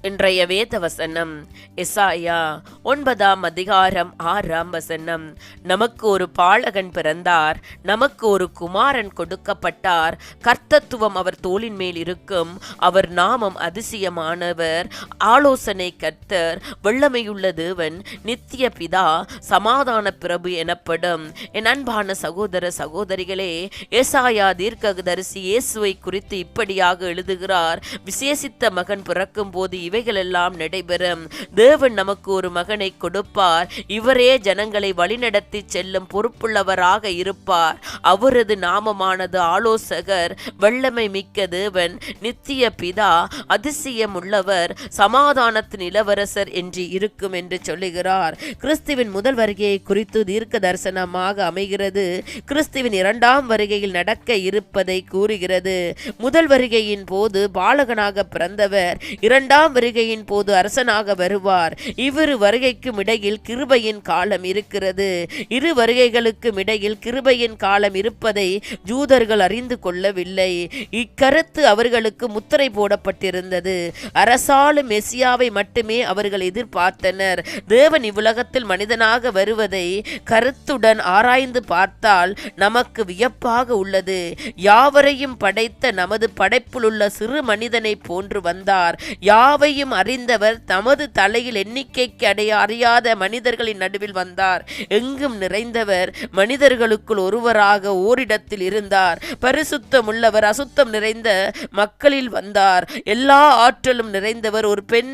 இன்றைய வேத வசனம் எசாயா 9:6 நமக்கு ஒரு பாலகன் பிறந்தார், நமக்கு ஒரு குமாரன் கொடுக்கப்பட்டார், கர்த்தத்துவம் அவர் தோளின் மேல் இருக்கும், அவர் நாமம் அதிசயமானவர், ஆலோசனை கர்த்தர், வல்லமையுள்ள தேவன், நித்திய பிதா, சமாதான பிரபு எனப்படும். என் அன்பான சகோதர சகோதரிகளே, எசாயா தீர்க்கதரிசி இயேசுவை குறித்து இப்படியாக எழுதுகிறார். விசேஷித்த மகன் பிறக்கும் போது இவைகளெல்லாம் நடைபெறும். தேவன் நமக்கு ஒரு மகனை கொடுப்பார், இவரே ஜனங்களை வழிநடத்தி செல்லும் பொறுப்புள்ளவராக இருப்பார். அவரது நாமமானது ஆலோசகர், வல்லமை மிக்க தேவன், நித்திய பிதா, அதிசயம் உள்ளவர், சமாதானத்தின் இளவரசர் என்று இருக்கும் என்று சொல்லுகிறார். கிறிஸ்துவின் முதல் வருகையை குறித்து தீர்க்க தரிசனமாக அமைகிறது. கிறிஸ்துவின் இரண்டாம் வருகையில் நடக்க இருப்பதை கூறுகிறது. முதல் வருகையின் போது பாலகனாக பிறந்தவர் இரண்டாம் வருகையின் போது அரசனாக வருவார். இவ்விரு வருகைக்கும் இடையில் கிருபையின் காலம் இருக்கிறது. இரு வருகைகளுக்கும் இடையில் கிருபையின் காலம் இருப்பதை ஜூதர்கள் அறிந்து கொள்ளவில்லை. இக்கருத்து அவர்களுக்கு முத்திரை போடப்பட்டிருந்தது. அரசாளும் மெசியாவை மட்டுமே அவர்கள் எதிர்பார்த்தனர். தேவன் இவ்வுலகத்தில் மனிதனாக வருவதை கருத்துடன் ஆராய்ந்து பார்த்தால் நமக்கு வியப்பாக உள்ளது. யாவரையும் படைத்த நமது படைப்பிலுள்ள சிறு மனிதனை போன்று வந்தார். யாவையும் அறிந்தவர் தமது தலையில் எண்ணிக்கைக்கு அறியாத மனிதர்களின் நடுவில் வந்தார். எங்கும் நிறைந்தவர் மனிதர்களுக்குள் ஒருவராக ஓரிடத்தில் இருந்தார். பரிசுத்தம் உள்ளவர் அசுத்தம் நிறைந்த மக்களில் வந்தார். எல்லா ஆற்றலும் நிறைந்தவர் ஒரு பெண்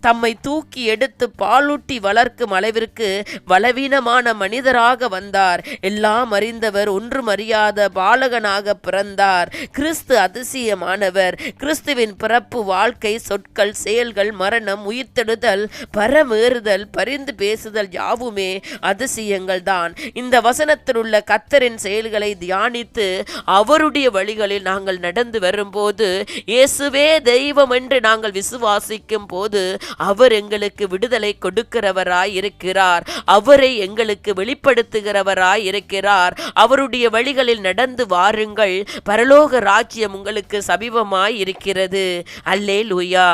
தம்மை தூக்கி எடுத்து பாலூட்டி வளர்க்கும் அளவிற்கு பலவீனமான மனிதராக வந்தார். எல்லாம் அறிந்தவர் ஒன்றும் அறியாத பாலகனாக பிறந்தார். கிறிஸ்து அதிசயமானவர். கிறிஸ்துவின் பிறப்பு, வாழ்க்கை, சொற்கள், செயல்கள், மரணம், உயிர்த்தெழுதல், பரமேறுதல், பரிந்து பேசுதல் யாவுமே அதிசயங்கள் தான். இந்த வசனத்தில் உள்ள கர்த்தரின் செயல்களை தியானித்து அவருடைய வழிகளில் நாங்கள் நடந்து வரும்போது, இயேசுவே தெய்வம் என்று நாங்கள் விசுவாசிக்கும் போது அவர் எங்களுக்கு விடுதலை கொடுக்கிறவராய் இருக்கிறார். அவரை எங்களுக்கு வெளிப்படுத்துகிறவராய் இருக்கிறார். அவருடைய வழிகளில் நடந்து வாருங்கள். பரலோக ராஜ்யம் உங்களுக்கு சமீபமாய் இருக்கிறது. அல்லேலூயா.